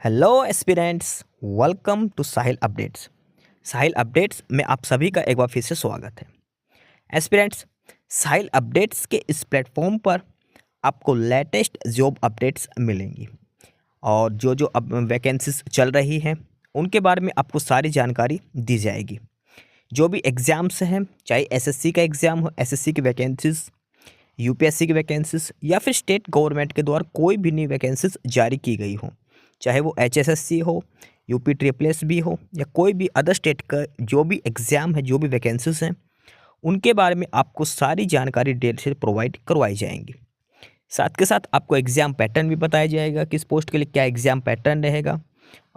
Hello aspirants, welcome to Sahil updates. Sahil updates में आप सभी का एक बार फिर से स्वागत है। एस्पिरेंट्स, साहिल अपडेट्स के इस प्लेटफॉर्म पर आपको लेटेस्ट जॉब अपडेट्स मिलेंगी और जो अब वैकेंसीज चल रही हैं उनके बारे में आपको सारी जानकारी दी जाएगी। जो भी एग्ज़ाम्स हैं, चाहे एसएससी का एग्ज़ाम हो, एसएससी की वैकेंसीज, यूपीएससी की वैकेंसीज या फिर स्टेट गवर्नमेंट के द्वारा कोई भी नई वैकेंसीज जारी की गई हो, चाहे वो एचएसएससी हो, यूपी ट्रिपल एस भी हो या कोई भी अदर स्टेट का जो भी एग्ज़ाम है, जो भी वैकेंसीज हैं, उनके बारे में आपको सारी जानकारी डिटेल से प्रोवाइड करवाई जाएंगी। साथ के साथ आपको एग्ज़ाम पैटर्न भी बताया जाएगा, किस पोस्ट के लिए क्या एग्ज़ाम पैटर्न रहेगा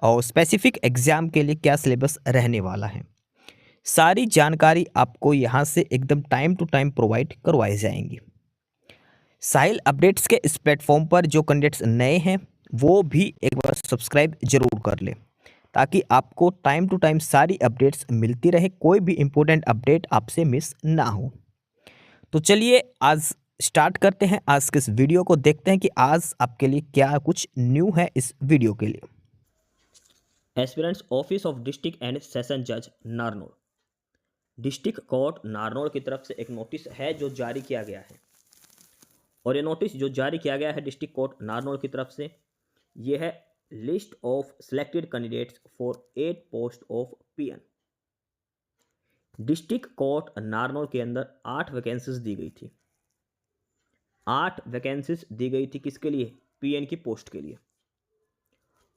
और स्पेसिफिक एग्ज़ाम के लिए क्या सिलेबस रहने वाला है। सारी जानकारी आपको यहाँ से एकदम टाइम टू टाइम प्रोवाइड करवाई जाएंगी। साहिल अपडेट्स के इस प्लेटफॉर्म पर जो कैंडिडेट्स नए हैं वो भी एक बार सब्सक्राइब जरूर कर ले, ताकि आपको टाइम टू टाइम सारी अपडेट्स मिलती रहे, कोई भी इम्पोर्टेंट अपडेट आपसे मिस ना हो। तो चलिए आज स्टार्ट करते हैं, आज के इस वीडियो को देखते हैं कि आज आपके लिए क्या कुछ न्यू है इस वीडियो के लिए। Aspirants office of district and session जज नारनौल, डिस्ट्रिक्ट कोर्ट नारनौल की तरफ से एक नोटिस है जो जारी किया गया है। और ये नोटिस जो जारी किया गया है डिस्ट्रिक्ट कोर्ट नारनौल की तरफ से, ये है list of selected candidates for 8 post of PN. District court Narnaul के अंदर 8 वैकेंसीज दी गई थी। 8 वैकेंसीज दी गई थी किसके लिए? पीएन की पोस्ट के लिए।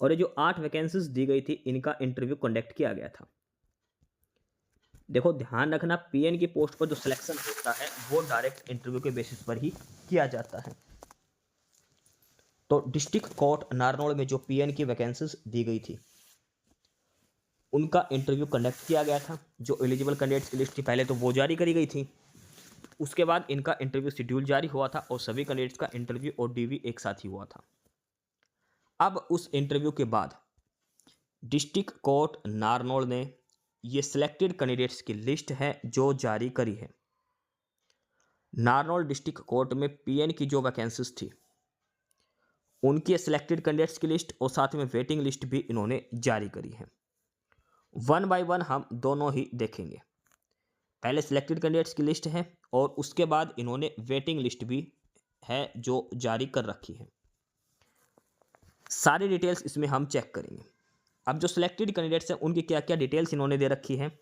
और ये जो 8 वैकेंसीज दी गई थी इनका इंटरव्यू कंडक्ट किया गया था। देखो ध्यान रखना, पीएन की पोस्ट पर जो सिलेक्शन होता है वो डायरेक्ट इंटरव्यू के बेसिस पर ही किया जाता है। तो डिस्ट्रिक्ट कोर्ट नारनौल में जो पीएन की वैकेंसीज दी गई थी उनका इंटरव्यू कंडक्ट किया गया था। जो एलिजिबल कैंडिडेट्स की लिस्ट थी पहले तो वो जारी करी गई थी, उसके बाद इनका इंटरव्यू शेड्यूल जारी हुआ था और सभी कैंडिडेट्स का इंटरव्यू और डीवी एक साथ ही हुआ था। अब उस इंटरव्यू के बाद डिस्ट्रिक्ट कोर्ट नारनौल ने ये सिलेक्टेड कैंडिडेट्स की लिस्ट है जो जारी करी है। नारनौल डिस्ट्रिक्ट कोर्ट में पीएन की जो वैकेंसीज थी उनकी सिलेक्टेड कैंडिडेट्स की लिस्ट और साथ में वेटिंग लिस्ट भी इन्होंने जारी करी है। 1 बाय 1 हम दोनों ही देखेंगे। पहले सिलेक्टेड कैंडिडेट्स की लिस्ट है और उसके बाद इन्होंने वेटिंग लिस्ट भी है जो जारी कर रखी है। सारी डिटेल्स इसमें हम चेक करेंगे। अब जो सिलेक्टेड कैंडिडेट्स हैं उनकी क्या क्या डिटेल्स इन्होंने दे रखी है,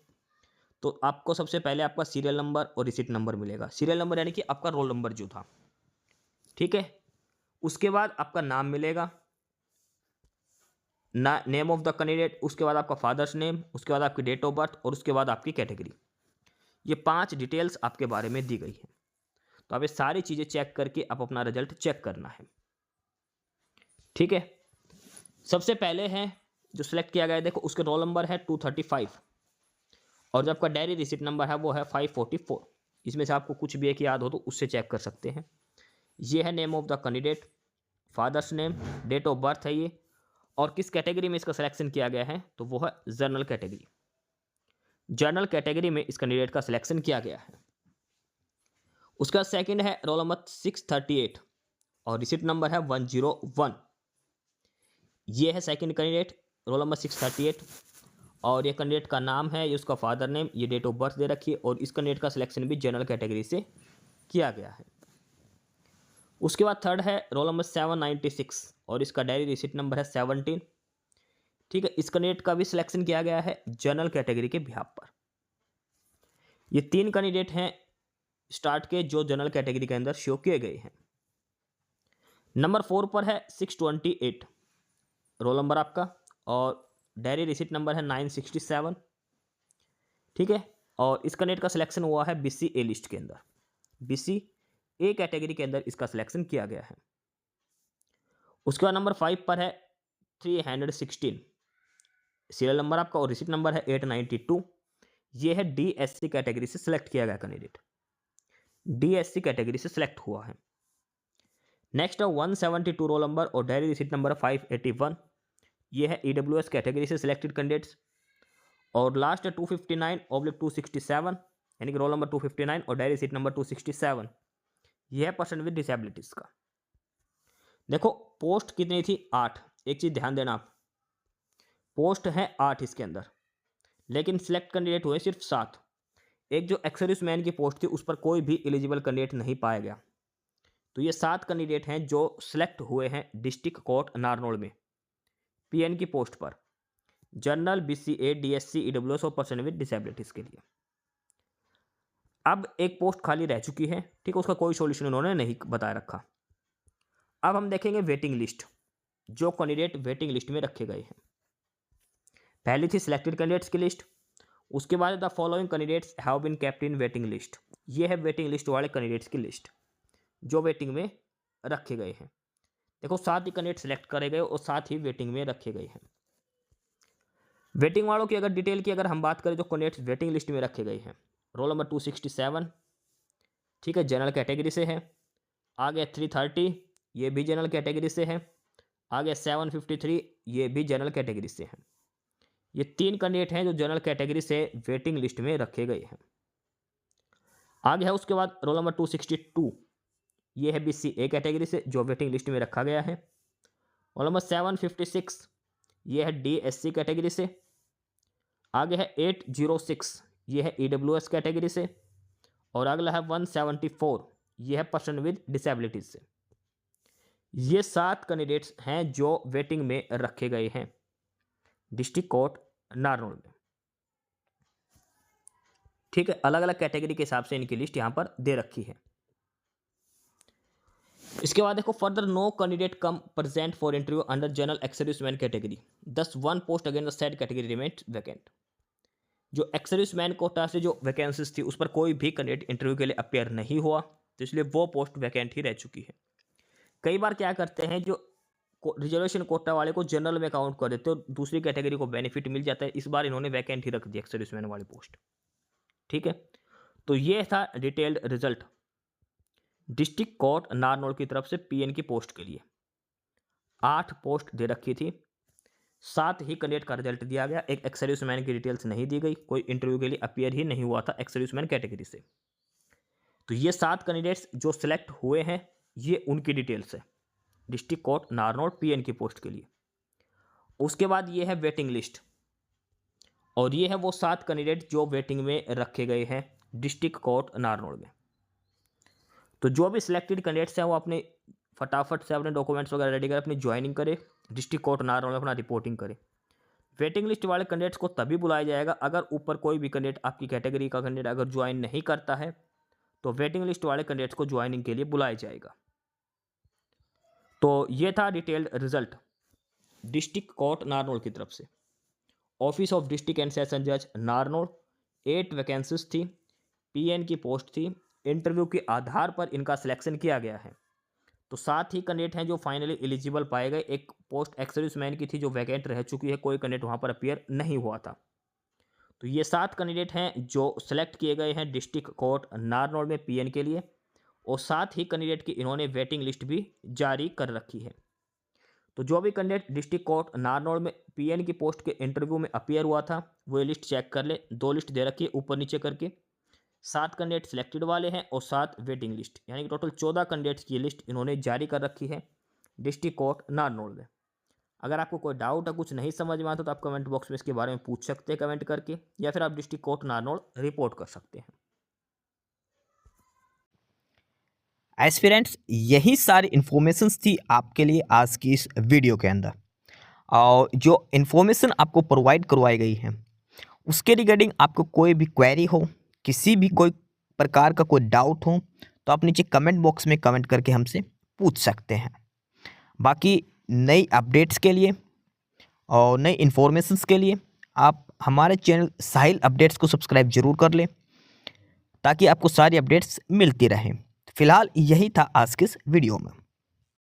तो आपको सबसे पहले आपका सीरियल नंबर और रिसीट नंबर मिलेगा। सीरियल नंबर यानी कि आपका रोल नंबर जो था, ठीक है। उसके बाद आपका नाम मिलेगा, नेम ऑफ द कैंडिडेट, उसके बाद आपका फादर्स नेम, उसके बाद आपकी डेट ऑफ बर्थ और उसके बाद आपकी कैटेगरी। ये 5 डिटेल्स आपके बारे में दी गई है। तो आप ये सारी चीज़ें चेक करके आप अपना रिजल्ट चेक करना है, ठीक है। सबसे पहले है जो सिलेक्ट किया गया है, देखो उसके रोल नंबर है 235 और जो आपका डायरी रिसिप्ट नंबर है वो है 544। इसमें से आपको कुछ भी एक याद हो तो उससे चेक कर सकते हैं। ये है name of the candidate, father's name, date of birth है ये, और किस कैटेगरी में इसका सिलेक्शन किया गया है तो वो है जनरल कैटेगरी। जनरल कैटेगरी में इस कैंडिडेट का सिलेक्शन किया गया है। उसका सेकंड है रोल नंबर 638 और रिसिप्ट नंबर है 101। ये है सेकंड कैंडिडेट, रोल नंबर 638 और ये कैंडिडेट का नाम है, ये उसका फादर नेम, ये डेट ऑफ बर्थ दे रखी है और इस कैंडिडेट का सिलेक्शन भी जनरल कैटेगरी से किया गया है। उसके बाद थर्ड है रोल नंबर 796 और इसका डायरी रिसिप्ट नंबर है 17, ठीक है। इस कैंडिडेट का भी सिलेक्शन किया गया है जनरल कैटेगरी के बिहाफ पर। ये 3 कैंडिडेट हैं स्टार्ट के जो जनरल कैटेगरी के अंदर शो किए गए हैं। नंबर 4 पर है 628 रोल नंबर आपका और डायरी रिसिप्ट नंबर है 967, ठीक है। और इस कैंडिडेट का सिलेक्शन हुआ है बीसी ए लिस्ट के अंदर, बीसी ए कैटेगरी के अंदर इसका सिलेक्शन किया गया है। उसके बाद नंबर 5 पर है 316 सीरियल नंबर आपका और रिसिप्ट नंबर है 892। ये है डीएससी कैटेगरी से सिलेक्ट किया गया कैंडिडेट, डीएससी कैटेगरी से सिलेक्ट हुआ है। नेक्स्ट है 172 रोल नंबर और डायरी रिसिप्ट नंबर 581। ये है ईडब्ल्यूएस कैटेगरी से सिलेक्टेड कैंडिडेट्स। और लास्ट है 259/267 यानी कि रोल नंबर 259 और डायरी सीट नंबर 267। यह है पर्सन विद डिसेबिलिटीज का। देखो पोस्ट कितनी थी? 8। एक चीज ध्यान देना आप, पोस्ट हैं 8 इसके अंदर, लेकिन सिलेक्ट कैंडिडेट हुए सिर्फ 7। एक जो एक्स सर्विसमैन की पोस्ट थी उस पर कोई भी एलिजिबल कैंडिडेट नहीं पाया गया। तो ये 7 कैंडिडेट हैं जो सिलेक्ट हुए हैं डिस्ट्रिक्ट कोर्ट नारनौल में पीएन की पोस्ट पर, जनरल, बीसीए, डीएससी, ईडब्ल्यूएस और पर्सन विद डिसेबिलिटीज के लिए। अब एक पोस्ट खाली रह चुकी है, ठीक है, उसका कोई सॉल्यूशन उन्होंने नहीं बताया रखा। अब हम देखेंगे वेटिंग लिस्ट, जो कैंडिडेट वेटिंग लिस्ट में रखे गए हैं। पहली थी सिलेक्टेड कैंडिडेट्स की लिस्ट, उसके बाद the following candidates have been kept in waiting list. ये है वेटिंग लिस्ट वाले कैंडिडेट्स की लिस्ट जो वेटिंग में रखे गए हैं। देखो 7 ही कैंडिडेट सिलेक्ट करे गए और 7 ही वेटिंग में रखे गए हैं। वेटिंग वालों की अगर डिटेल की अगर हम बात करें, जो कैंडिडेट्स वेटिंग लिस्ट में रखे गए हैं, रोल नंबर 267, ठीक है, जनरल कैटेगरी से है। आगे 330, ये भी जनरल कैटेगरी से है। आगे 753, ये भी जनरल कैटेगरी से है। ये 3 कैंडिडेट हैं जो जनरल कैटेगरी से वेटिंग लिस्ट में रखे गए हैं। आगे है उसके बाद रोल नंबर 262, ये है बीसीए कैटेगरी से जो वेटिंग लिस्ट में रखा गया है। रोल नंबर 756, ये है डीएससी कैटेगरी से। आगे है 806, ये है ईडब्ल्यूएस कैटेगरी से। और अगला है 174, ये है पर्सन विद डिसेबिलिटीज से। ये 7 कैंडिडेट्स हैं जो वेटिंग में रखे गए हैं डिस्ट्रिक्ट कोर्ट नारनौल में, ठीक है। अलग अलग कैटेगरी के हिसाब से इनकी लिस्ट यहां पर दे रखी है। इसके बाद देखो further no candidate come present for interview under general ex serviceman category, thus 1 post again the said category remains vacant. जो एक्स सर्विसमैन कोटा से जो वैकेंसीज थी उस पर कोई भी कैंडिडेट इंटरव्यू के लिए अपेयर नहीं हुआ, तो इसलिए वो पोस्ट वैकेंट ही रह चुकी है। कई बार क्या करते हैं, जो रिजर्वेशन कोटा वाले को जनरल में काउंट कर देते और दूसरी कैटेगरी को बेनिफिट मिल जाता है। इस बार इन्होंने वैकेंट ही रख दी एक्स सर्विसमैन वाली पोस्ट, ठीक है। तो ये था detailed result district court Narnaul की तरफ से पीएन की पोस्ट के लिए। 8 पोस्ट दे रखी थी, 7 ही कैंडिडेट का रिजल्ट दिया गया। एक एक्स सर्विसमैन की डिटेल्स नहीं दी गई, कोई इंटरव्यू के लिए अपियर ही नहीं हुआ था एक्स सर्विसमैन कैटेगरी से। तो ये 7 कैंडिडेट्स जो सिलेक्ट हुए हैं ये उनकी डिटेल्स है डिस्ट्रिक्ट कोर्ट नारनौल पीएन की पोस्ट के लिए। उसके बाद ये है वेटिंग लिस्ट, और ये है वो 7 कैंडिडेट जो वेटिंग में रखे गए हैं डिस्ट्रिक्ट कोर्ट नारनौल में। तो जो भी सिलेक्टेड कैंडिडेट्स हैं वो अपने फटाफट से अपने डॉक्यूमेंट्स वगैरह रेडी करें, अपनी ज्वाइनिंग करें, डिस्ट्रिक्ट कोर्ट नारनौल में अपना रिपोर्टिंग करें। वेटिंग लिस्ट वाले कैंडिडेट्स को तभी बुलाया जाएगा अगर ऊपर कोई भी कैंडिडेट आपकी कैटेगरी का कैंडिडेट अगर ज्वाइन नहीं करता है, तो वेटिंग लिस्ट वाले कैंडिडेट्स को ज्वाइनिंग के लिए बुलाया जाएगा। तो ये था detailed result district court Narnaul की तरफ से। Office of district and session जज नारनौल, 8 वैकेंसीज थी, पीएन की पोस्ट थी। इंटरव्यू के आधार पर इनका सिलेक्शन किया गया है। तो 7 ही कैंडिडेट हैं जो फाइनली एलिजिबल पाए गए। एक पोस्ट एक्स सर्विसमैन की थी जो वैकेंट रह चुकी है, कोई कैंडिडेट वहां पर अपीयर नहीं हुआ था। तो ये 7 कैंडिडेट हैं जो सिलेक्ट किए गए हैं डिस्ट्रिक्ट कोर्ट नारनौल में पीएन के लिए, और 7 ही कैंडिडेट की इन्होंने वेटिंग लिस्ट भी जारी कर रखी है। तो जो भी कैंडिडेट डिस्ट्रिक्ट कोर्ट नारनौल में पीएन की पोस्ट के इंटरव्यू में अपीयर हुआ था वो ये लिस्ट चेक कर ले। 2 लिस्ट दे रखी है ऊपर नीचे करके, 7 कैंडिडेट सिलेक्टेड वाले हैं और 7 वेटिंग लिस्ट, यानी कि टोटल 14 कैंडिडेट्स की लिस्ट इन्होंने जारी कर रखी है डिस्ट्रिक्ट कोर्ट नारनौल में। अगर आपको कोई डाउट है, कुछ नहीं समझ में आता, तो आप कमेंट बॉक्स में इसके बारे में पूछ सकते हैं कमेंट करके, या फिर आप डिस्ट्रिक्ट कोर्ट नारनौल रिपोर्ट कर सकते हैं। एस्पिरेंट्स, यही सारी इन्फॉर्मेशंस थी आपके लिए आज की इस वीडियो के अंदर। और जो इन्फॉर्मेशन आपको प्रोवाइड करवाई गई है उसके रिगार्डिंग आपको कोई भी क्वेरी हो, किसी भी कोई प्रकार का कोई डाउट हो, तो आप नीचे कमेंट बॉक्स में कमेंट करके हमसे पूछ सकते हैं। बाकी नई अपडेट्स के लिए और नई इन्फॉर्मेशंस के लिए आप हमारे चैनल साहिल अपडेट्स को सब्सक्राइब जरूर कर लें, ताकि आपको सारी अपडेट्स मिलती रहें। फिलहाल यही था आज के इस वीडियो में।